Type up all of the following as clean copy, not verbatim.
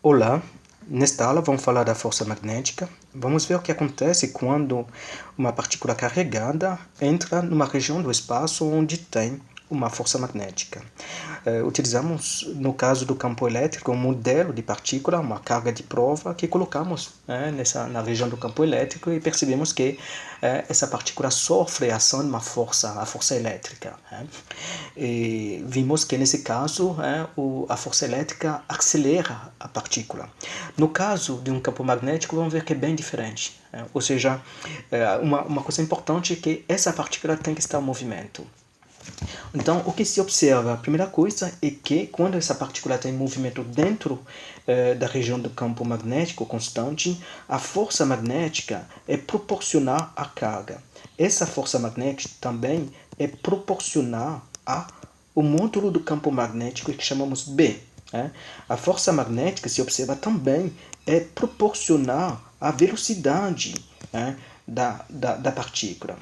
Olá, nesta aula vamos falar da força magnética. Vamos ver o que acontece quando uma partícula carregada entra numa região do espaço onde tem uma força magnética. Utilizamos, no caso do campo elétrico, um modelo de partícula, uma carga de prova que colocamos na região do campo elétrico e percebemos que essa partícula sofre a ação de uma força, a força elétrica. E vimos que nesse caso a força elétrica acelera a partícula. No caso de um campo magnético, vamos ver que é bem diferente. Ou seja, uma coisa importante é que essa partícula tem que estar em movimento. Então, o que se observa? A primeira coisa é que quando essa partícula tem movimento dentro da região do campo magnético constante, a força magnética é proporcional à carga. Essa força magnética também é proporcional ao módulo do campo magnético que chamamos B. A força magnética, se observa também, é proporcional à velocidade da partícula.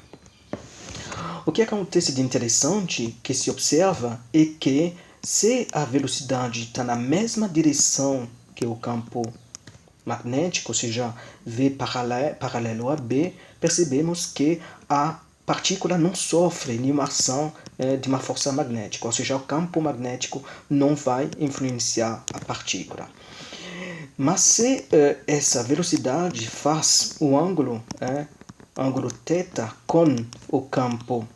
O que acontece de interessante que se observa é que se a velocidade está na mesma direção que o campo magnético, ou seja, V paralelo a B, percebemos que a partícula não sofre nenhuma ação de uma força magnética, ou seja, o campo magnético não vai influenciar a partícula. Mas se essa velocidade faz o ângulo θ com o campo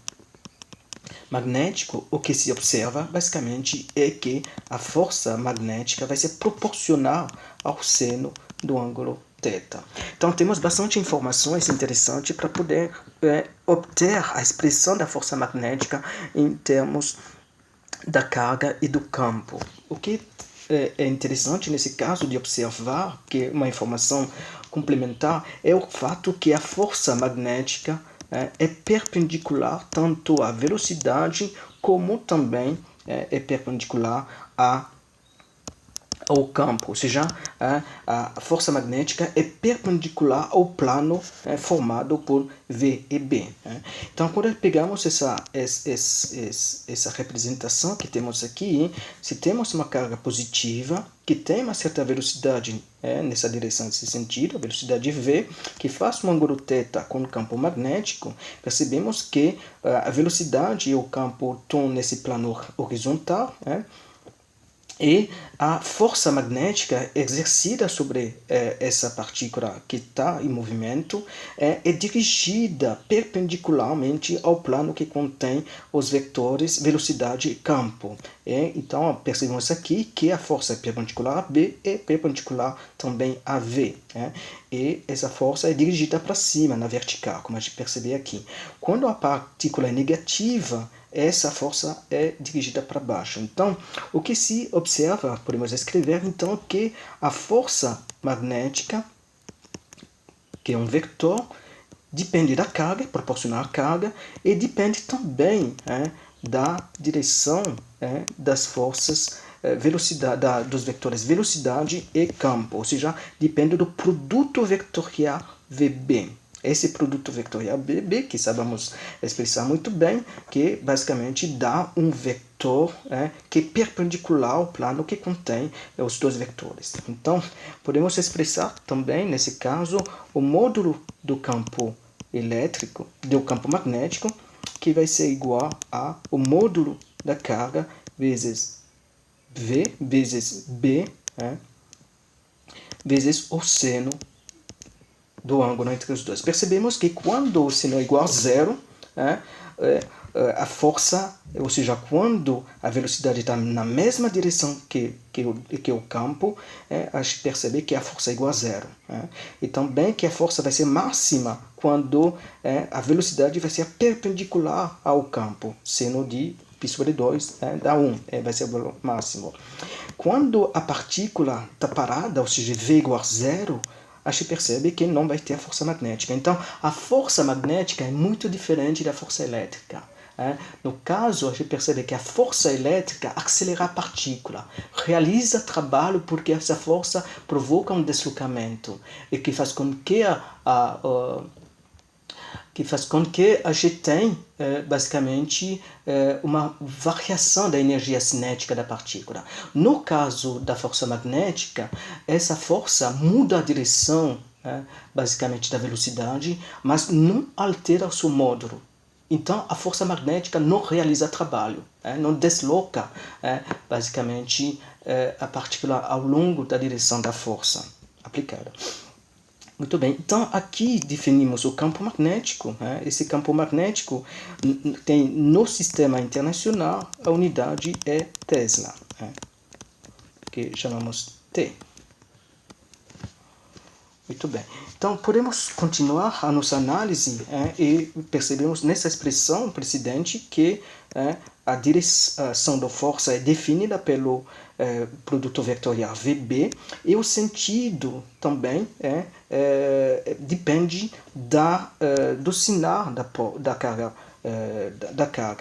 magnético, o que se observa basicamente é que a força magnética vai ser proporcional ao seno do ângulo θ. Então temos bastante informações interessantes para poder obter a expressão da força magnética em termos da carga e do campo. O que é interessante nesse caso de observar, que é uma informação complementar, é o fato que a força magnética é perpendicular tanto à velocidade como também é perpendicular ao campo, ou seja, a força magnética é perpendicular ao plano formado por V e B. Então, quando pegamos essa representação que temos aqui, se temos uma carga positiva que tem uma certa velocidade nessa direção, nesse sentido, a velocidade V, que faz um ângulo θ com o campo magnético, percebemos que a velocidade e o campo estão nesse plano horizontal, e a força magnética exercida sobre essa partícula que está em movimento é dirigida perpendicularmente ao plano que contém os vetores velocidade e campo. Então, percebemos aqui que a força é perpendicular a B e perpendicular também a V. E essa força é dirigida para cima, na vertical, como a gente percebe aqui. Quando a partícula é negativa, essa força é dirigida para baixo. Então, o que se observa, podemos escrever então que a força magnética, que é um vetor, depende da carga, proporcional à carga, e depende também da direção das forças, velocidade, dos vetores velocidade e campo, ou seja, depende do produto vetorial VB. Esse produto vetorial VB, que sabemos expressar muito bem, que basicamente dá um vetor que é perpendicular ao plano que contém os dois vetores. Então, podemos expressar também, nesse caso, o módulo do campo elétrico, do campo magnético, que vai ser igual ao módulo da carga vezes V vezes B, vezes o seno do ângulo entre os dois. Percebemos que quando o seno é igual a zero, a força, ou seja, quando a velocidade está na mesma direção que o campo, a gente percebe que a força é igual a zero. E também que a força vai ser máxima quando a velocidade vai ser perpendicular ao campo. Seno de π sobre 2 dá 1, vai ser o valor máximo. Quando a partícula está parada, ou seja, V igual a zero, a gente percebe que não vai ter a força magnética. Então, a força magnética é muito diferente da força elétrica. No caso, a gente percebe que a força elétrica acelera a partícula, realiza trabalho porque essa força provoca um deslocamento e que faz com que que faz com que a gente tenha, basicamente, uma variação da energia cinética da partícula. No caso da força magnética, essa força muda a direção, basicamente, da velocidade, mas não altera o seu módulo. Então, a força magnética não realiza trabalho, não desloca, basicamente, a partícula ao longo da direção da força aplicada. Muito bem, então aqui definimos o campo magnético. Esse campo magnético tem no sistema internacional a unidade é Tesla, que chamamos T. Muito bem, então podemos continuar a nossa análise e percebemos nessa expressão precedente que a direção da força é definida pelo produto vetorial VB e o sentido também depende do sinal da carga.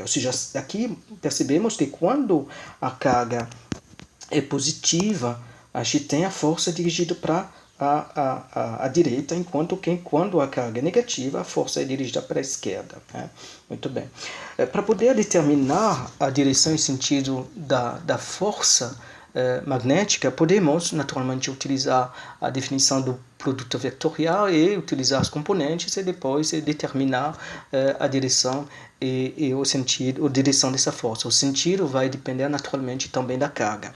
Ou seja, aqui percebemos que quando a carga é positiva, a gente tem a força dirigida para a direita, enquanto que quando a carga é negativa, a força é dirigida para a esquerda. Muito bem. Para poder determinar a direção e sentido da força magnética, podemos naturalmente utilizar a definição do produto vetorial e utilizar os componentes e depois determinar a direção e o sentido, a direção dessa força. O sentido vai depender naturalmente também da carga.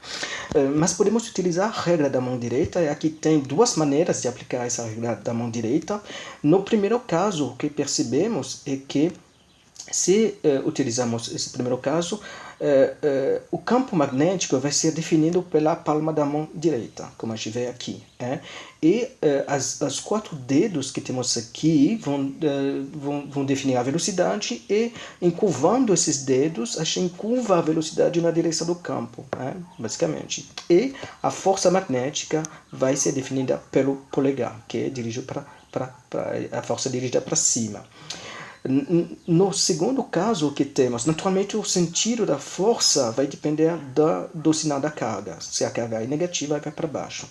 Mas podemos utilizar a regra da mão direita, e aqui tem duas maneiras de aplicar essa regra da mão direita. No primeiro caso, o que percebemos é que se utilizamos esse primeiro caso, o campo magnético vai ser definido pela palma da mão direita, como a gente vê aqui. E os 4 dedos que temos aqui vão definir a velocidade e, encurvando esses dedos, a gente encurva a velocidade na direção do campo, basicamente. E a força magnética vai ser definida pelo polegar, que é dirigido a força dirigida para cima. No segundo caso, o que temos? Naturalmente, o sentido da força vai depender do sinal da carga. Se a carga é negativa, vai para baixo.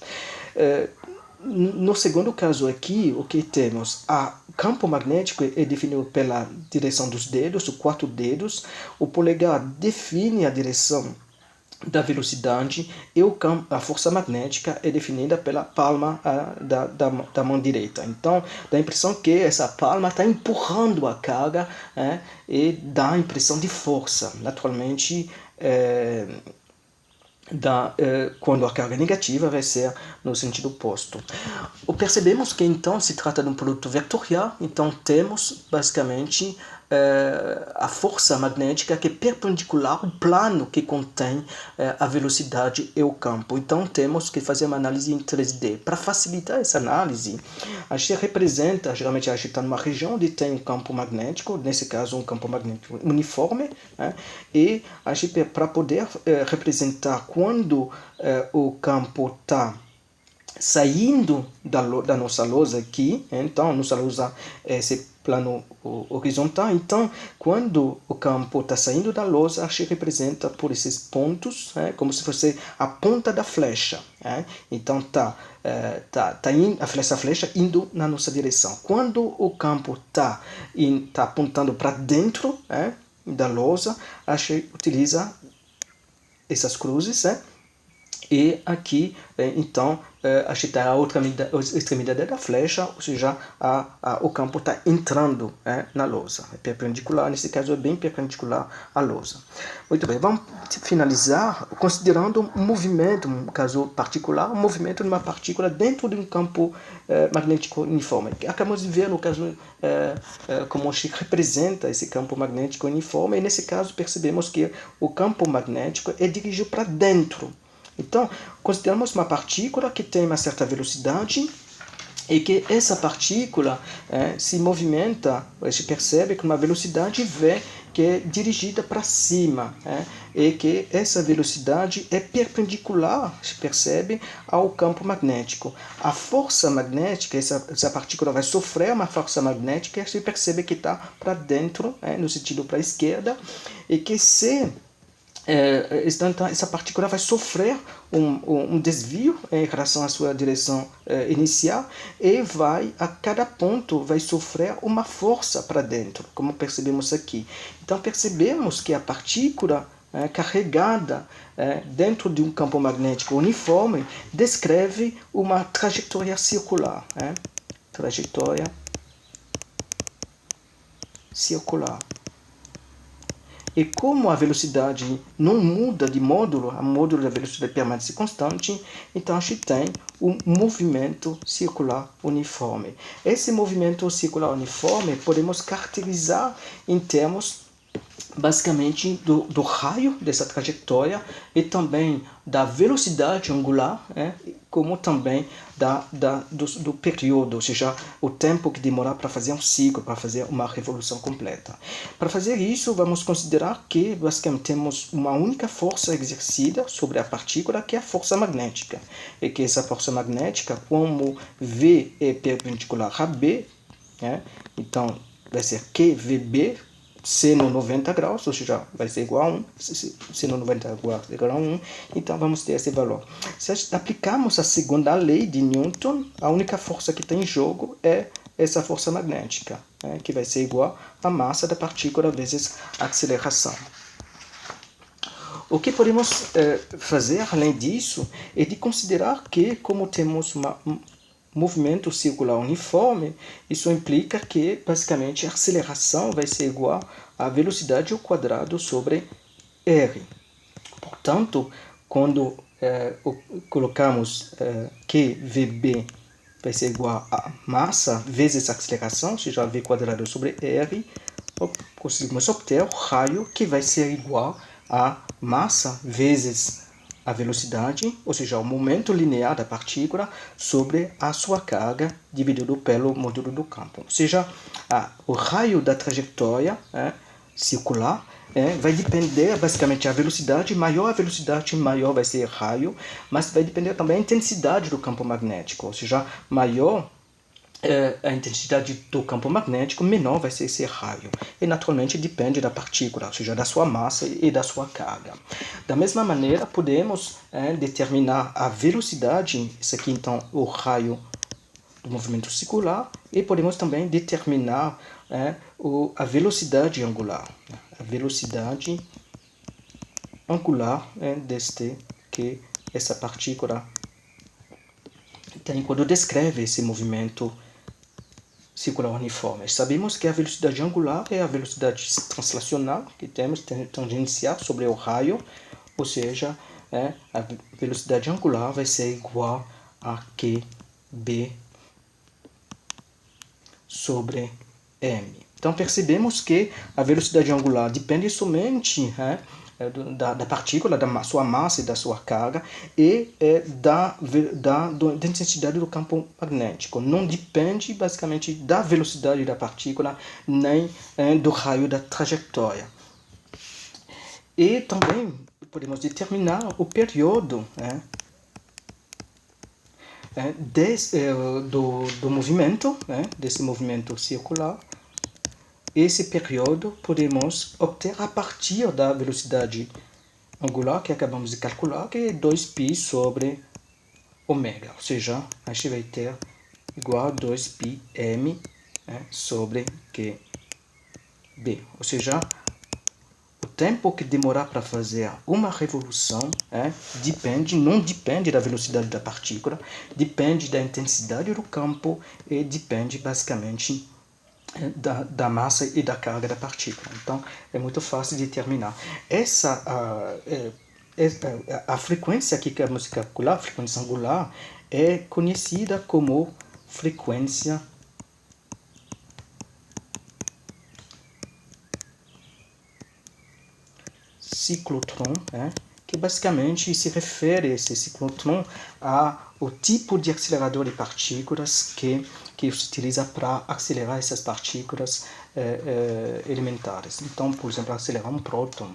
No segundo caso aqui, o que temos? O campo magnético é definido pela direção dos dedos, os 4 dedos. O polegar define a direção da velocidade e a força magnética é definida pela palma da mão direita. Então, dá a impressão que essa palma está empurrando a carga e dá a impressão de força. Naturalmente, quando a carga é negativa, vai ser no sentido oposto. Percebemos que então se trata de um produto vetorial, então temos basicamente a força magnética que é perpendicular ao plano que contém a velocidade e o campo. Então temos que fazer uma análise em 3D. Para facilitar essa análise, a gente representa, geralmente a gente está numa região onde tem um campo magnético, nesse caso um campo magnético uniforme, e a gente, para poder representar quando o campo está saindo da nossa lousa aqui, então a nossa lousa é esse plano horizontal, então quando o campo está saindo da lousa, a gente representa por esses pontos, como se fosse a ponta da flecha, então a flecha indo na nossa direção. Quando o campo está apontando para dentro da lousa, a gente utiliza essas cruzes, e aqui, então, a gente tem a outra extremidade da flecha, ou seja, o campo está entrando na lousa. É perpendicular, nesse caso é bem perpendicular à lousa. Muito bem, vamos finalizar considerando um movimento, um caso particular, um movimento de uma partícula dentro de um campo magnético uniforme. Acabamos de ver no caso como a gente representa esse campo magnético uniforme, e nesse caso percebemos que o campo magnético é dirigido para dentro. Então, consideramos uma partícula que tem uma certa velocidade e que essa partícula se movimenta, a gente percebe que uma velocidade V que é dirigida para cima, e que essa velocidade é perpendicular, se percebe, ao campo magnético. A força magnética, essa partícula vai sofrer uma força magnética, se percebe que está para dentro, no sentido para a esquerda, e que se então, essa partícula vai sofrer um desvio em relação à sua direção inicial e vai, a cada ponto, vai sofrer uma força para dentro, como percebemos aqui. Então, percebemos que a partícula carregada dentro de um campo magnético uniforme descreve uma trajetória circular. Trajetória circular. E como a velocidade não muda de módulo, a módulo da velocidade permanece constante, então a gente tem um movimento circular uniforme. Esse movimento circular uniforme podemos caracterizar em termos basicamente do raio dessa trajetória e também da velocidade angular, como também do período, ou seja, o tempo que demora para fazer um ciclo, para fazer uma revolução completa. Para fazer isso, vamos considerar que basicamente temos uma única força exercida sobre a partícula, que é a força magnética, e que essa força magnética, como V é perpendicular a B, então vai ser QVB, seno 90 graus, ou seja, vai ser igual a 1, seno 90 graus é igual a 1, então vamos ter esse valor. Se aplicarmos a segunda lei de Newton, a única força que tem em jogo é essa força magnética, que vai ser igual à massa da partícula vezes a aceleração. O que podemos fazer, além disso, é de considerar que, como temos um movimento circular uniforme, isso implica que, basicamente, a aceleração vai ser igual à velocidade ao quadrado sobre r. Portanto, quando colocamos que Vb vai ser igual a massa vezes a aceleração, ou seja, v quadrado sobre r, conseguimos obter o raio que vai ser igual a massa vezes a velocidade, ou seja, o momento linear da partícula sobre a sua carga dividido pelo módulo do campo. Ou seja, o raio da trajetória circular vai depender basicamente da velocidade, maior a velocidade, maior vai ser o raio, mas vai depender também da intensidade do campo magnético, ou seja, maior a intensidade do campo magnético, menor vai ser esse raio. E naturalmente depende da partícula, ou seja, da sua massa e da sua carga. Da mesma maneira, podemos determinar a velocidade, isso aqui então o raio do movimento circular, e podemos também determinar a velocidade angular. A velocidade angular deste que essa partícula tem quando descreve esse movimento circular uniforme. Sabemos que a velocidade angular é a velocidade translacional que temos tangencial sobre o raio, ou seja, a velocidade angular vai ser igual a QB sobre m. Então percebemos que a velocidade angular depende somente da partícula, da sua massa e da sua carga, e da intensidade do campo magnético. Não depende basicamente da velocidade da partícula, nem do raio da trajetória. E também podemos determinar o período do movimento, desse movimento circular. Esse período podemos obter a partir da velocidade angular que acabamos de calcular, que é 2π sobre ômega, ou seja, a gente vai ter igual a 2πm sobre QB, ou seja, o tempo que demorar para fazer uma revolução não depende da velocidade da partícula, depende da intensidade do campo e depende basicamente da massa e da carga da partícula. Então, é muito fácil de determinar. A frequência que queremos calcular, a frequência angular, é conhecida como frequência ciclotron, que basicamente se refere, esse ciclotron, ao tipo de acelerador de partículas que se utiliza para acelerar essas partículas elementares. Então, por exemplo, acelerar um próton.